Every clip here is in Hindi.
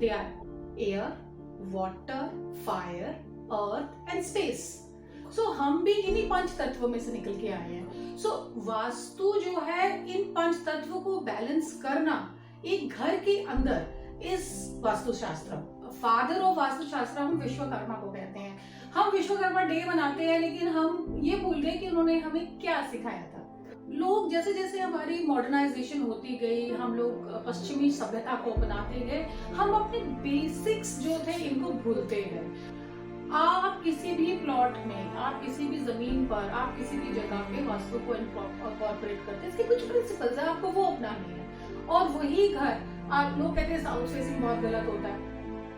They are air, water, fire, earth and space. So हम भी इन्हीं पंच तत्वों में से निकल के आए हैं. So वास्तु जो है इन पंच तत्वों को बैलेंस करना एक घर के अंदर इस वास्तुशास्त्र फादर ऑफ वास्तुशास्त्र हम विश्वकर्मा को कहते हैं. हम विश्वकर्मा डे मनाते हैं लेकिन हम ये भूल गए कि उन्होंने हमें क्या सिखाया था. लोग जैसे जैसे हमारी मॉडर्नाइजेशन होती गई, हम लोग पश्चिमी सभ्यता को अपनाते गए, हम अपने बेसिक्स जो थे इनको भूलते गए. आप किसी भी प्लॉट में, आप किसी भी जमीन पर, आप किसी भी जगह पे वास्तु को इनकॉर्पोरेट करते हैं. इसके कुछ प्रिंसिपल्स है, आपको वो अपनाने हैं. और वही घर, आप लोग कहते हैं साउथ फेसिंग बहुत गलत होता है.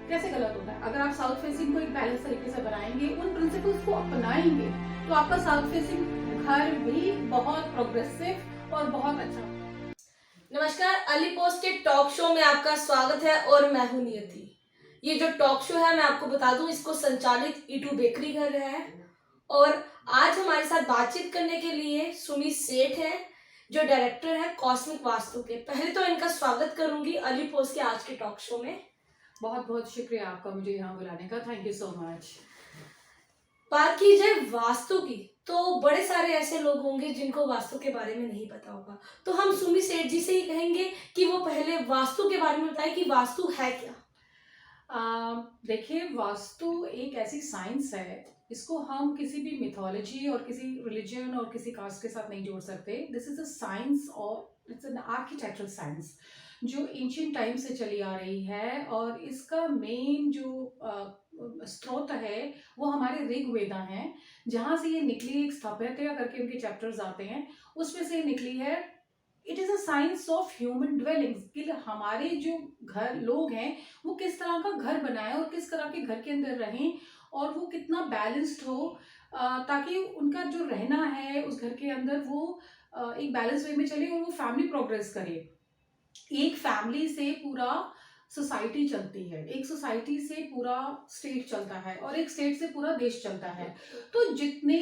कैसे गलत होता है? अगर आप साउथ फेसिंग को एक बैलेंस तरीके से बनाएंगे, उन प्रिंसिपल्स को अपनाएंगे, तो आपका साउथ फेसिंग घर भी बहुत प्रोग्रेसिव और बहुत अच्छा. नमस्कार, अली पोस्ट के टॉक शो में आपका स्वागत है और मैं हूं नियति. ये जो टॉक शो है, मैं आपको बता दूं, इसको संचालित ईटू बेकरी कर रहा है. और आज हमारे साथ बातचीत करने के लिए सुमित सेठ है, जो डायरेक्टर है कॉस्मिक वास्तु के. पहले तो इनका स्वागत करूंगी अली पोस्ट के आज के टॉक शो में. बहुत बहुत शुक्रिया आपका मुझे यहाँ बुलाने का. Thank you so much. बात की जाए वास्तु की, तो बड़े सारे ऐसे लोग होंगे जिनको वास्तु के बारे में नहीं पता होगा. तो हम सुमित सेठ जी से ही कहेंगे कि वो पहले वास्तु के बारे में बताएं कि वास्तु है क्या. देखिए, वास्तु एक ऐसी साइंस है, इसको हम किसी भी मिथोलॉजी और किसी रिलीजन और किसी कास्ट के साथ नहीं जोड़ सकते. दिस इज अ साइंस और इट्स एन आर्किटेक्चरल साइंस जो एंशिएंट टाइम से चली आ रही है. और इसका मेन जो स्रोत है वो हमारे ऋग्वेदा हैं, जहाँ से ये निकली. एक स्थापत्य करके उनके चैप्टर्स आते हैं, उसमें से निकली है. It is a science of human dwellings, कि हमारे जो घर लोग हैं वो किस तरह का घर बनाएं और किस तरह के घर के अंदर रहें और वो कितना बैलेंस्ड हो, ताकि उनका जो रहना है उस घर के अंदर वो एक बैलेंस वे में चले और वो फैमिली प्रोग्रेस करे. एक फैमिली से पूरा सोसाइटी चलती है, एक सोसाइटी से पूरा स्टेट चलता है और एक स्टेट से पूरा देश चलता है. तो जितने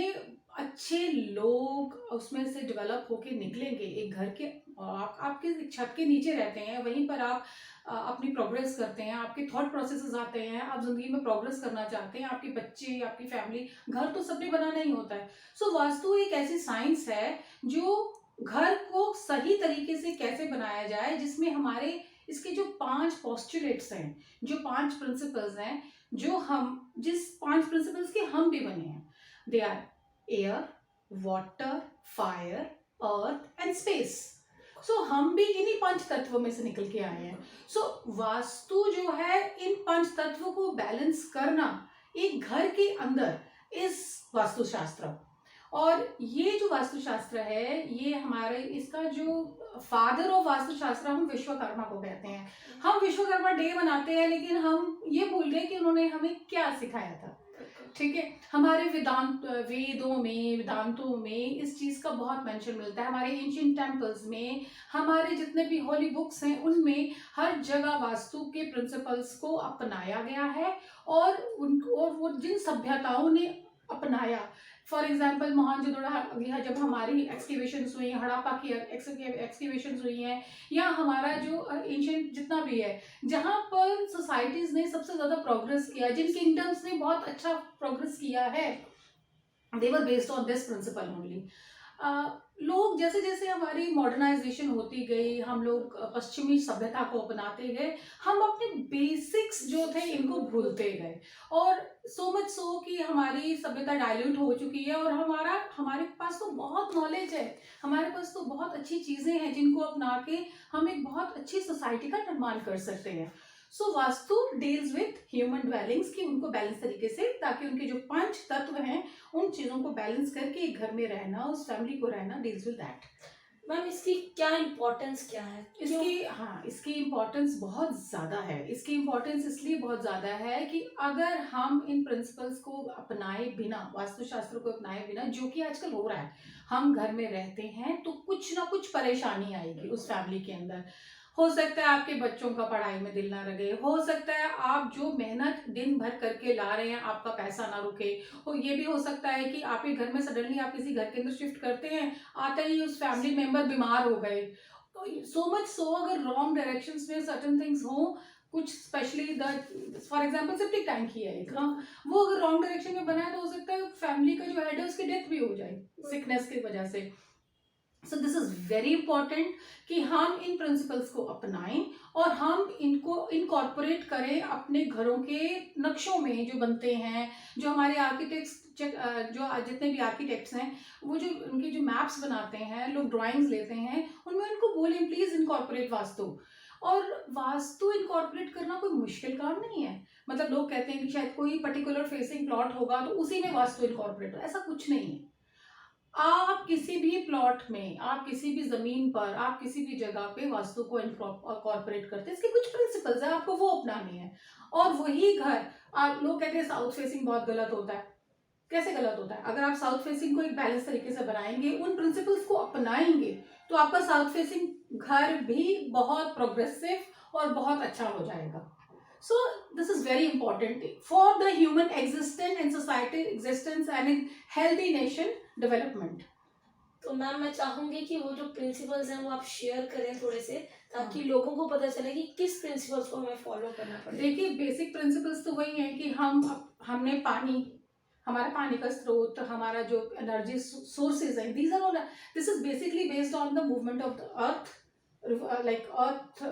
अच्छे लोग उसमें से डेवलप होके निकलेंगे एक घर के, आपके छत के नीचे रहते हैं, वहीं पर आप अपनी प्रोग्रेस करते हैं, आपके थॉट प्रोसेसेस आते हैं, आप जिंदगी में प्रोग्रेस करना चाहते हैं, आपके बच्चे, आपकी फैमिली, घर तो सबने बनाना ही होता है. सो वास्तु एक ऐसी साइंस है जो घर को सही तरीके से कैसे बनाया जाए, जिसमें हमारे इसके जो 5 पोस्टुलेट्स हैं, जो 5 प्रिंसिपल्स हैं, जो हम जिस 5 प्रिंसिपल्स के हम भी बने हैं. They are air, water, fire, earth and space. So हम भी इन्हीं 5 तत्वों में से निकल के आए हैं. सो वास्तु जो है इन 5 तत्वों को बैलेंस करना एक घर के अंदर इस वास्तुशास्त्र. और ये जो वास्तुशास्त्र है, ये हमारे इसका जो फादर ऑफ वास्तुशास्त्र हम विश्वकर्मा को कहते हैं. हम विश्वकर्मा डे मनाते हैं लेकिन हम ये भूल गए कि उन्होंने हमें क्या सिखाया था. ठीक है, हमारे वेदों में, वेदांतों में इस चीज का बहुत मेंशन मिलता है. हमारे एंशिएंट टेम्पल्स में, हमारे जितने भी होली बुक्स हैं, उनमें हर जगह वास्तु के प्रिंसिपल्स को अपनाया गया है. और वो जिन सभ्यताओं ने अपनाया, फॉर एग्जाम्पल मोहनजोदड़ो, जब हमारी एक्सकेवेशंस हुई, हड़प्पा की एक्सकेवेशंस हुई हैं, या हमारा जो एंशिएंट जितना भी है, जहाँ पर सोसाइटीज ने सबसे ज्यादा प्रोग्रेस किया, जिन किंगडम्स ने बहुत अच्छा प्रोग्रेस किया है, they were based on this principle only. लोग जैसे जैसे हमारी मॉडर्नाइजेशन होती गई, हम लोग पश्चिमी सभ्यता को अपनाते गए, हम अपने बेसिक्स जो थे इनको भूलते गए. और सो मच सो कि हमारी सभ्यता डाइल्यूट हो चुकी है. और हमारे पास तो बहुत नॉलेज है, हमारे पास तो बहुत अच्छी चीज़ें हैं जिनको अपना के हम एक बहुत अच्छी सोसाइटी का निर्माण कर सकते हैं. So vastu deals with human dwellings, की उनको बैलेंस तरीके से, ताकि उनके जो 5 तत्व हैं उन चीज़ों को बैलेंस करके एक घर में रहना, उस फैमिली को रहना, डील्स विद दैट. मैम, इसकी क्या इम्पोर्टेंस क्या है? इसकी इम्पोर्टेंस बहुत ज़्यादा है. इसकी इम्पोर्टेंस इसलिए बहुत ज़्यादा है कि अगर हम इन प्रिंसिपल्स को अपनाए बिना, वास्तुशास्त्र को अपनाए बिना, जो कि आजकल हो रहा है, हम घर में रहते हैं तो कुछ ना कुछ परेशानी आएगी उस फैमिली के अंदर. हो सकता है आपके बच्चों का पढ़ाई में दिल ना लगे, हो सकता है आप जो मेहनत दिन भर करके ला रहे हैं आपका पैसा ना रुके, और ये भी हो सकता है कि आपके घर में सडनली आप किसी घर के अंदर शिफ्ट करते हैं, आते ही उस फैमिली मेंबर बीमार हो गए. तो सो मच सो, अगर रॉन्ग डायरेक्शंस में सर्टेन थिंग्स हो कुछ specially the for example septic tank ही है एक, हाँ, वो अगर रॉन्ग डायरेक्शन में बना है तो हो सकता है फैमिली का जो हेड है उसकी डेथ भी हो जाए सिकनेस की वजह से। सो दिस इज वेरी इंपॉर्टेंट कि हम इन प्रिंसिपल्स को अपनाएं और हम इनको इनकॉर्पोरेट करें अपने घरों के नक्शों में जो बनते हैं। जो हमारे आर्किटेक्ट्स जो जितने भी आर्किटेक्ट्स हैं वो जो उनके जो मैप्स बनाते हैं, लोग ड्राइंग्स लेते हैं, उनमें उनको बोलें प्लीज इनकॉर्पोरेट वास्तु। और वास्तु इनकॉर्पोरेट करना कोई मुश्किल काम नहीं है। मतलब लोग कहते हैं कि शायद कोई पर्टिकुलर फेसिंग प्लॉट होगा तो उसी में वास्तु इनकॉर्पोरेट हो, ऐसा कुछ नहीं है। आप किसी भी प्लॉट में, आप किसी भी जमीन पर, आप किसी भी जगह पे वास्तु को इनकॉर्पोरेट करते हैं, इसके कुछ प्रिंसिपल्स है, आपको वो अपनाने हैं। और वही घर, आप लोग कहते हैं साउथ फेसिंग बहुत गलत होता है, कैसे गलत होता है? अगर आप साउथ फेसिंग को एक बैलेंस तरीके से बनाएंगे, उन प्रिंसिपल्स को अपनाएंगे, तो आपका साउथ फेसिंग घर भी बहुत प्रोग्रेसिव और बहुत अच्छा हो जाएगा। So this is very important for the human existence and society existence and in healthy nation development. तो मैम मैं चाहूंगी कि वो जो प्रिंसिपल्स हैं वो आप शेयर करें थोड़े से, ताकि लोगों को पता चले कि किस प्रिंसिपल्स को हमें फॉलो करना पड़ेगा। देखिए बेसिक प्रिंसिपल्स तो वही हैं कि हमने पानी, हमारा पानी का स्रोत, हमारा जो एनर्जी सोर्सेज है, this are all, this is basically based on the movement of the earth. Like earth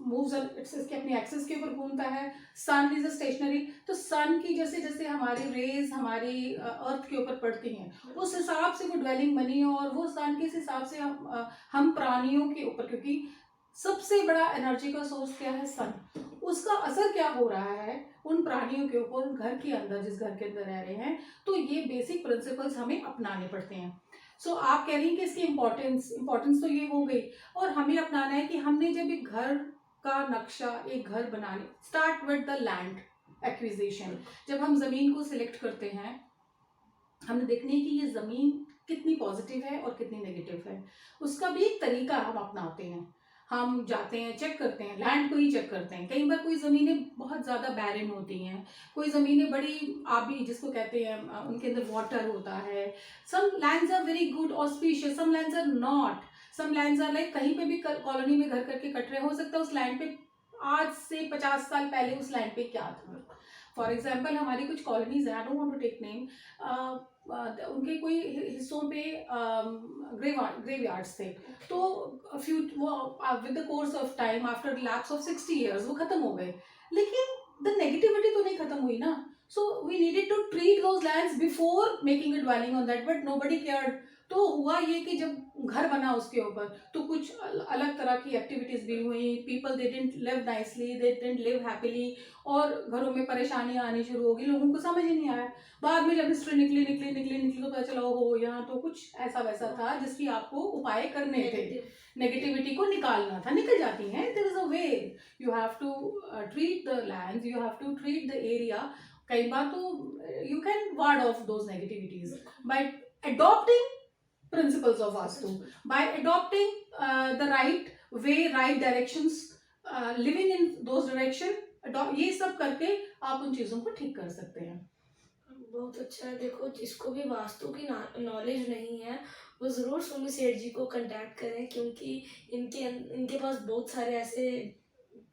moves, इसके अपनी एक्सिस के ऊपर घूमता है। सन इज अ स्टेशनरी, तो सन की जैसे जैसे हमारी रेज हमारी अर्थ के ऊपर पड़ती हैं, उस हिसाब से वो ड्वेलिंग बनी, और वो सन के हिसाब से हम प्राणियों के ऊपर, क्योंकि सबसे बड़ा एनर्जी का सोर्स क्या है? सन। उसका असर क्या हो रहा है उन प्राणियों के ऊपर, उन घर के अंदर, जिस घर के अंदर रह रहे हैं। तो ये बेसिक प्रिंसिपल्स हमें अपनाने पड़ते हैं। सो आप कह रही हैं कि इसकी इम्पोर्टेंस तो ये हो गई, और हमें अपनाना है कि हमने जब एक घर का नक्शा, एक घर बनाने, start with the land acquisition. जब हम जमीन को सिलेक्ट करते हैं, हमने देखना है कि ये जमीन कितनी पॉजिटिव है और कितनी नेगेटिव है। उसका भी एक तरीका हम अपनाते हैं। हम जाते हैं, चेक करते हैं, लैंड को ही चेक करते हैं। कई बार कोई ज़मीनें बहुत ज़्यादा बैरन होती हैं, कोई ज़मीनें बड़ी आबी जिसको कहते हैं, उनके अंदर वाटर होता है। Some lands are very good auspicious, some lands are not. Some lands are like कहीं पे भी कॉलोनी में घर करके कट रहे, हो सकता है उस लैंड पे आज से 50 साल पहले उस लैंड पे क्या था। फॉर एग्जाम्पल हमारी कुछ कॉलोनीज हैं, I don't want to take name, उनके कोई हिस्सों पे ग्रेवयार्ड्स थे, तो फ्यू वो with the course of time, after lapse of 60 years वो खत्म हो गए, लेकिन द नेगेटिविटी तो नहीं खत्म हुई ना। So we needed to treat those lands before making a dwelling on that, but nobody cared. तो हुआ ये कि जब घर बना उसके ऊपर, तो कुछ अलग तरह की एक्टिविटीज भी हुई, people they didn't live nicely, they didn't live happily, और घरों में परेशानियां आनी शुरू हो गई, लोगों को समझ ही नहीं आया। बाद में जब हिस्ट्री निकली तो पता चला हो यहाँ तो कुछ ऐसा वैसा था जिसकी आपको उपाय करने थे, नेगेटिविटी को निकालना था, निकल जाती हैं। There is a way, you have to treat the land, you have to treat the area. कई बार तो you can ward off those negativities by adopting principles of vastu, by adopting the right way, right directions, living in those direction, ये सब करके आप उन चीजों को ठीक कर सकते हैं। बहुत अच्छा है। देखो जिसको भी वास्तु की नॉलेज नहीं है वो ज़रूर सुमी सेठ जी को कांटेक्ट करें, क्योंकि इनके पास बहुत सारे ऐसे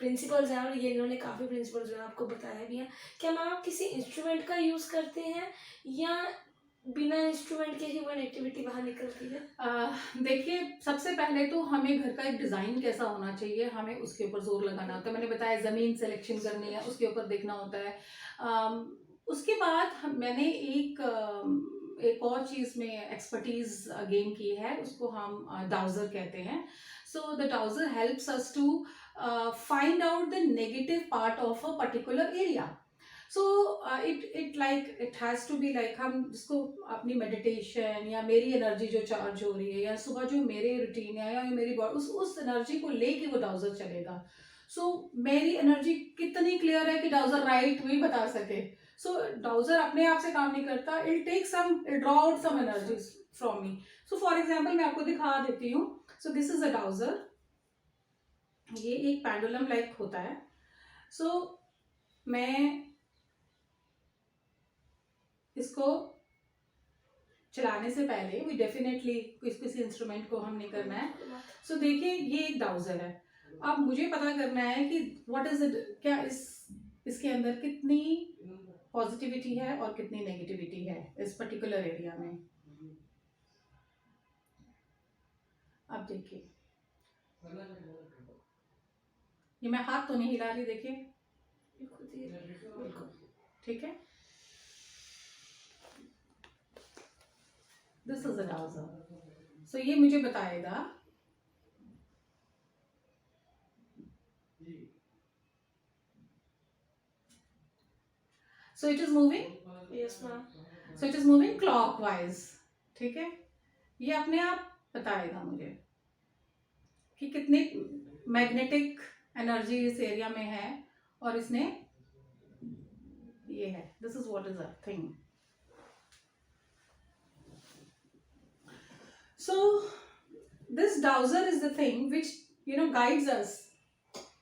प्रिंसिपल्स हैं, और ये इन्होंने काफ़ी प्रिंसिपल्स जो है आपको बताया भी हैं। क्या मैम आप किसी इंस्ट्रूमेंट का यूज़ करते हैं या बिना इंस्ट्रूमेंट के ही वो नेगेटिविटी बाहर निकलती है? देखिए सबसे पहले तो हमें घर का एक डिज़ाइन कैसा होना चाहिए, हमें उसके ऊपर जोर लगाना होता है। मैंने बताया ज़मीन सिलेक्शन करनी है, उसके ऊपर देखना होता है। उसके बाद मैंने एक और चीज़ में एक्सपर्टीज गेन की है, उसको हम डाउजर कहते हैं। So the dowser helps us to find out the negative part of a particular area. So it has to be like, हम जिसको अपनी मेडिटेशन या मेरी एनर्जी जो चार्ज हो रही है, या सुबह जो मेरे रूटीन है या मेरी बॉडी, उस एनर्जी को लेके वो डाउजर चलेगा। सो मेरी एनर्जी कितनी क्लियर है कि डाउजर राइट भी बता सके। सो डाउजर अपने आप से काम नहीं करता, it take some, it draw out some energy from me. So for example मैं आपको दिखा देती हूँ। So this is a dowser, ये एक पेंडुलम लाइक होता है। सो मैं इसको चलाने से पहले, वी डेफिनेटली किसी इंस्ट्रूमेंट को हमने करना है। सो देखिए ये एक डाउजर है, अब मुझे पता करना है कि व्हाट इज इट, क्या इसके अंदर कितनी पॉजिटिविटी है और कितनी नेगेटिविटी है इस पर्टिकुलर एरिया में। अब देखिए, ये मैं हाथ तो नहीं हिला रही, देखिए, ठीक है। This is a dowser. So ये मुझे बताएगा so it is moving, yes ma'am. so it is moving clockwise, ठीक है। ये अपने आप बताएगा मुझे कि कितनी मैग्नेटिक एनर्जी इस एरिया में है, और इसने ये है, this is what is a thing. So this dowser is the thing which guides अस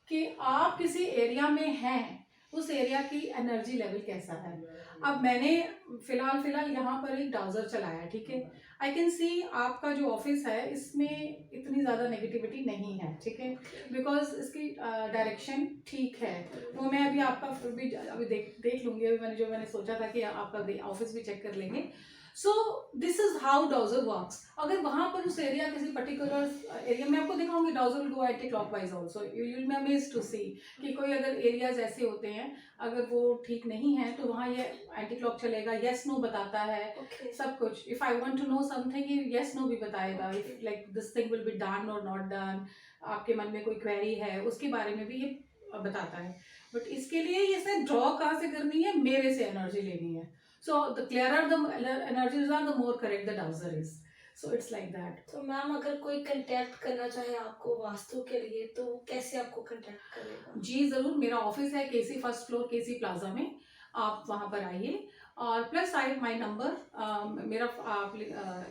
कि आप किसी एरिया में हैं, उस एरिया की एनर्जी लेवल कैसा है। अब मैंने फिलहाल यहाँ पर एक डाउजर चलाया है, ठीक है। आई कैन सी आपका जो ऑफिस है इसमें इतनी ज़्यादा नेगेटिविटी नहीं है, ठीक है, बिकॉज इसकी डायरेक्शन ठीक है। वो मैं अभी आपका फिर भी अभी देख लूँगी, अभी मैंने सोचा था कि आपका ऑफिस भी चेक कर लेंगे। सो this is how dowser works. अगर वहाँ पर उस एरिया किसी पर्टिकुलर एरिया में, आपको दिखाऊंगी dowser will go anticlockwise also, you will be amazed to see कि कोई अगर एरियाज ऐसे होते हैं अगर वो ठीक नहीं है तो वहाँ ये एंटी क्लॉक चलेगा, येस नो बताता है, सब कुछ। If I want to know something, ये येस नो भी बताएगा, if like this thing will be done और नॉट डन, आपके मन में कोई क्वेरी है उसके बारे में भी ये बताता है। बट इसके लिए ये ड्रॉ कहाँ से करनी है, मेरे से एनर्जी लेनी है। So the clearer the energies are, the more correct the dowser is. So it's like that. तो मैम अगर कोई कांटेक्ट करना चाहे आपको वास्तु के लिए तो वो कैसे आपको कांटेक्ट करेगा? जी ज़रूर, मेरा ऑफिस है केसी फर्स्ट फ्लोर केसी प्लाजा में, आप वहाँ पर आइए। और प्लस माई नंबर मेरा आप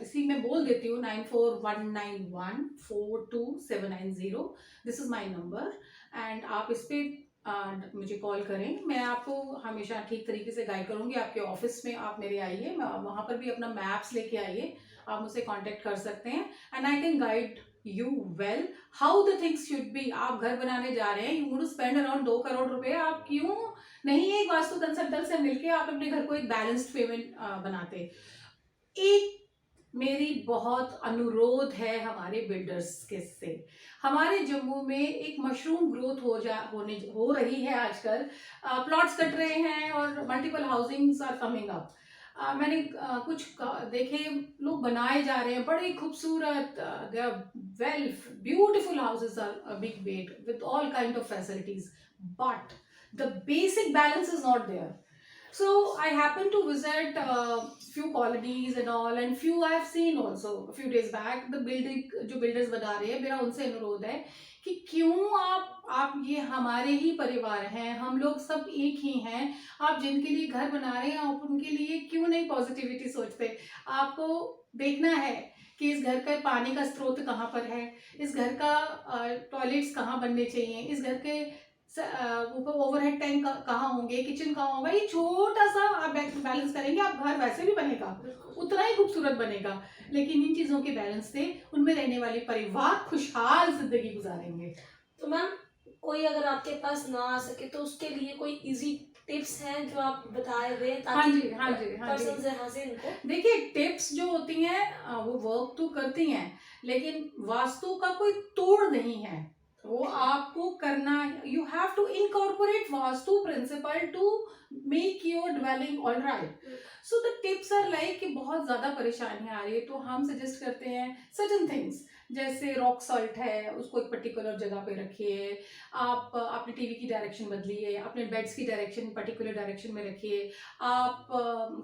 इसी में बोल देती हूँ, 9419142790। This is my number and आप इस पर मुझे कॉल करें, मैं आपको हमेशा ठीक तरीके से गाइड करूँगी। आपके ऑफिस में आप मेरे आइए, वहाँ पर भी अपना मैप्स लेके आइए, आप मुझसे कांटेक्ट कर सकते हैं and I can guide you well how the things should be. आप घर बनाने जा रहे हैं, you want to spend around 2 crore रुपए, आप क्यों नहीं एक वास्तु कंसल्टेंट से मिलके आप अपने घर को एक बैलेंस्ड पेमेंट बनाते। एक मेरी बहुत अनुरोध है हमारे बिल्डर्स के से, हमारे जम्मू में एक मशरूम ग्रोथ हो रही है आजकल, प्लॉट्स कट रहे हैं और multiple housings are coming up. मैंने कुछ देखे, लोग बनाए जा रहे हैं बड़े खूबसूरत, they are well beautiful houses are big bed with all kind of facilities, but the basic balance is not there. So I happened to visit few colonies and all, and few I have seen also a few days back, the building जो builders बना रहे हैं, मेरा उनसे अनुरोध है कि क्यों आप ये हमारे ही परिवार हैं, हम लोग सब एक ही हैं, आप जिनके लिए घर बना रहे हैं आप उनके लिए क्यों नहीं पॉजिटिविटी सोचते। आपको देखना है कि इस घर का पानी का स्रोत कहाँ पर है, इस घर का टॉयलेट्स कहाँ बनने चाहिए, इस घर के ऊपर ओवरहेड टैंक कहाँ होंगे, किचन कहाँ होगा, ये छोटा सा आप बैलेंस करेंगे, आप घर वैसे भी बनेगा, उतना ही खूबसूरत बनेगा, लेकिन इन चीजों के बैलेंस से उनमें रहने वाले परिवार खुशहाल जिंदगी गुजारेंगे। तो मैम कोई अगर आपके पास ना आ सके तो उसके लिए कोई इजी टिप्स हैं जो आप बताए हुए ताकि पर्सन्स यहाँ से इनको देखिए, टिप्स जो होती हैं वो वर्क तो करती हैं, लेकिन वास्तु का कोई तोड़ नहीं है, वो आपको करना, you have to incorporate vastu principle to make your dwelling all right. So the tips are like कि बहुत ज्यादा परेशानियां आ रही है तो हम सजेस्ट करते हैं सर्टेन थिंग्स, जैसे रॉक सॉल्ट है उसको एक पर्टिकुलर जगह पे रखिए, आप अपने टीवी की डायरेक्शन बदलिए, अपने बेड्स की डायरेक्शन पर्टिकुलर डायरेक्शन में रखिए। आप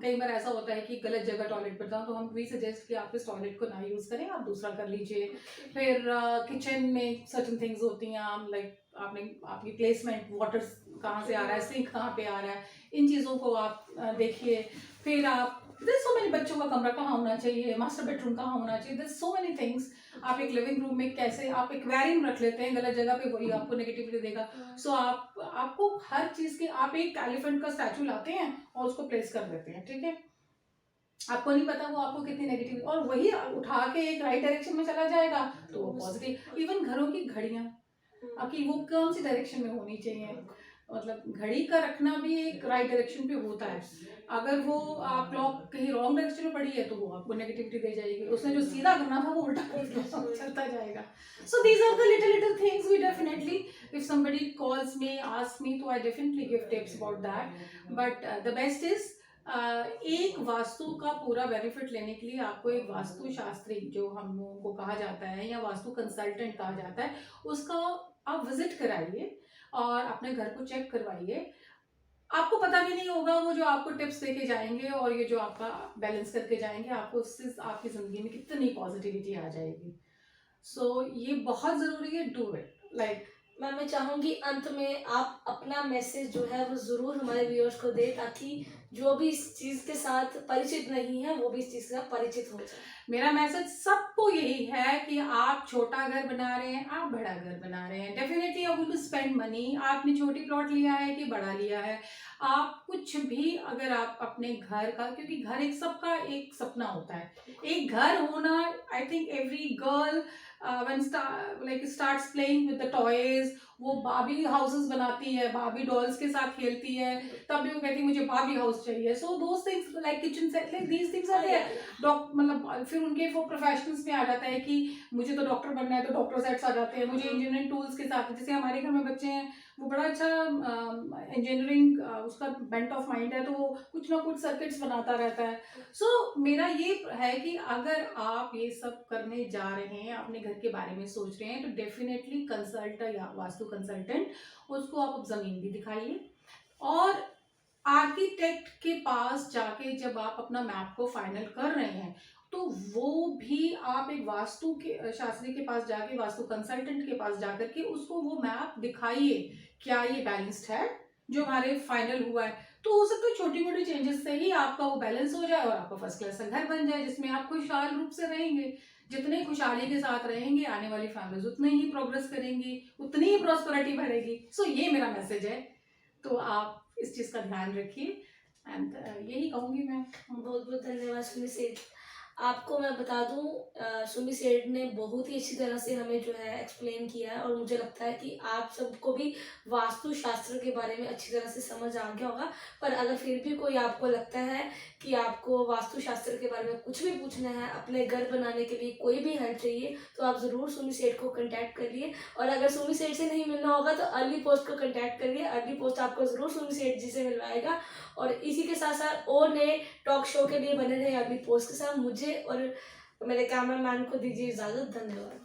कई बार ऐसा होता है कि गलत जगह टॉयलेट पड़ता है तो हम भी सजेस्ट कि आप इस टॉयलेट को ना यूज़ करें, आप दूसरा कर लीजिए। फिर किचन में सर्टन थिंग्स होती हैं, लाइक आपकी प्लेसमेंट, वाटर कहाँ से आ रहा है, सिंक कहाँ पे आ रहा है, इन चीज़ों को आप देखिए। फिर आप सो मेनी बच्चों का कमरा कहाँ होना चाहिए, मास्टर बेडरूम कहाँ होना चाहिए, दिस सो मेनी थिंग्स। आप एक लिविंग रूम में कैसे आप एक्वेरियम रख लेते हैं गलत जगह पे, वही आपको नेगेटिविटी देगा। सो आपको हर चीज के, आप एक एलिफेंट का स्टैचू लाते हैं और उसको प्लेस कर देते हैं, ठीक है, आपको नहीं पता वो आपको कितनी नेगेटिव, और वही उठा के एक राइट डायरेक्शन में चला जाएगा तो पॉजिटिव। इवन घरों की घड़ियां, कि वो कौन सी डायरेक्शन में होनी चाहिए। मतलब घड़ी का रखना भी एक राइट डायरेक्शन पे होता है। अगर वो क्लॉक कहीं रॉन्ग डायरेक्शन में पड़ी है तो वो आपको नेगेटिविटी दे जाएगी, उसने जो सीधा करना था वो उल्टा चलता जाएगा। So these are the little little things we definitely, if somebody calls me ask me, तो I definitely give tips about that. But the best is, एक वास्तु का पूरा बेनिफिट लेने के लिए आपको एक वास्तु शास्त्री, जो हम लोगों को कहा जाता है, या वास्तु कंसल्टेंट कहा जाता है, उसका आप विजिट कराइए और अपने घर को चेक करवाइए। आपको पता भी नहीं होगा वो जो आपको टिप्स देके जाएंगे और ये जो आपका बैलेंस करके जाएंगे, आपको उससे आपकी जिंदगी में कितनी पॉजिटिविटी आ जाएगी। सो ये बहुत जरूरी है, डू इट। लाइक मैम, मैं चाहूंगी अंत में आप अपना मैसेज जो है वो जरूर हमारे व्यूअर्स को दे, ताकि जो भी इस चीज के साथ परिचित नहीं है वो भी इस चीज के साथ परिचित हो जाए। मेरा मैसेज सबको यही है कि आप छोटा घर बना रहे हैं, आप बड़ा घर बना रहे हैं, definitely you will spend money. आपने छोटी प्लॉट लिया है कि बड़ा लिया है, आप कुछ भी, अगर आप अपने घर का, क्योंकि घर एक सबका एक सपना होता है, एक घर होना। I think every girl when starts playing with the toys, वो बाबी हाउसेस बनाती है, बाबी डॉल्स के साथ खेलती है, तब भी वो कहती है मुझे बाबी हाउस चाहिए। So those things like kitchen set, like these things are there. मतलब फिर उनके वो प्रोफेशनल्स में आ जाता है कि मुझे तो डॉक्टर बनना है, तो डॉक्टर सेट्स आ जाते हैं, मुझे इंजीनियरिंग टूल्स के साथ। जैसे हमारे घर में बच्चे हैं, वो बड़ा अच्छा इंजीनियरिंग उसका बेंट ऑफ माइंड है, तो वो कुछ ना कुछ सर्किट्स बनाता रहता है। सो मेरा ये है कि अगर आप ये सब करने जा रहे हैं, अपने घर के बारे में सोच रहे हैं, तो डेफिनेटली कंसल्ट या वास्तु कंसल्टेंट, उसको आप जमीन भी दिखाइए, और आर्किटेक्ट के पास जाके जब आप अपना मैप को फाइनल कर रहे हैं, तो वो भी आप एक वास्तु के शास्त्री के पास जाके, वास्तु कंसल्टेंट के पास जाकर के उसको वो मैप दिखाइए, क्या ये बैलेंस्ड है जो हमारे फाइनल हुआ है। तो हो सकता है छोटी मोटी चेंजेस से ही आपका वो बैलेंस हो जाए और आपका फर्स्ट क्लास का घर बन जाए, जिसमें आप खुशहाल रूप से रहेंगे। जितने खुशहाली के साथ रहेंगे, आने वाली फैमिलीज उतनी ही प्रोग्रेस करेंगी, उतनी ही प्रॉस्पेरिटी बढ़ेगी। सो ये मेरा मैसेज है, तो आप इस चीज का ध्यान रखिए। एंड यही कहूंगी मैं। बहुत बहुत धन्यवाद सुमी सेठ। आपको मैं बता दूं, सुमी सेठ ने बहुत ही अच्छी तरह से हमें जो है एक्सप्लेन किया है, और मुझे लगता है कि आप सबको भी वास्तु शास्त्र के बारे में अच्छी तरह से समझ आ गया होगा। पर अगर फिर भी कोई आपको लगता है कि आपको वास्तु शास्त्र के बारे में कुछ भी पूछना है, अपने घर बनाने के लिए कोई भी हेल्प चाहिए, तो आप ज़रूर सुमी सेठ को कांटेक्ट करिए। और अगर सुमी सेठ से नहीं मिलना होगा तो अर्ली पोस्ट को कांटेक्ट करिए, अर्ली पोस्ट आपको ज़रूर सुमी सेठ जी से मिलवाएगा। और इसी के साथ साथ और नए टॉक शो के लिए बने रहे अर्ली पोस्ट के साथ। मुझे और मेरे कैमरामैन को दीजिए इजाज़त। धन्यवाद।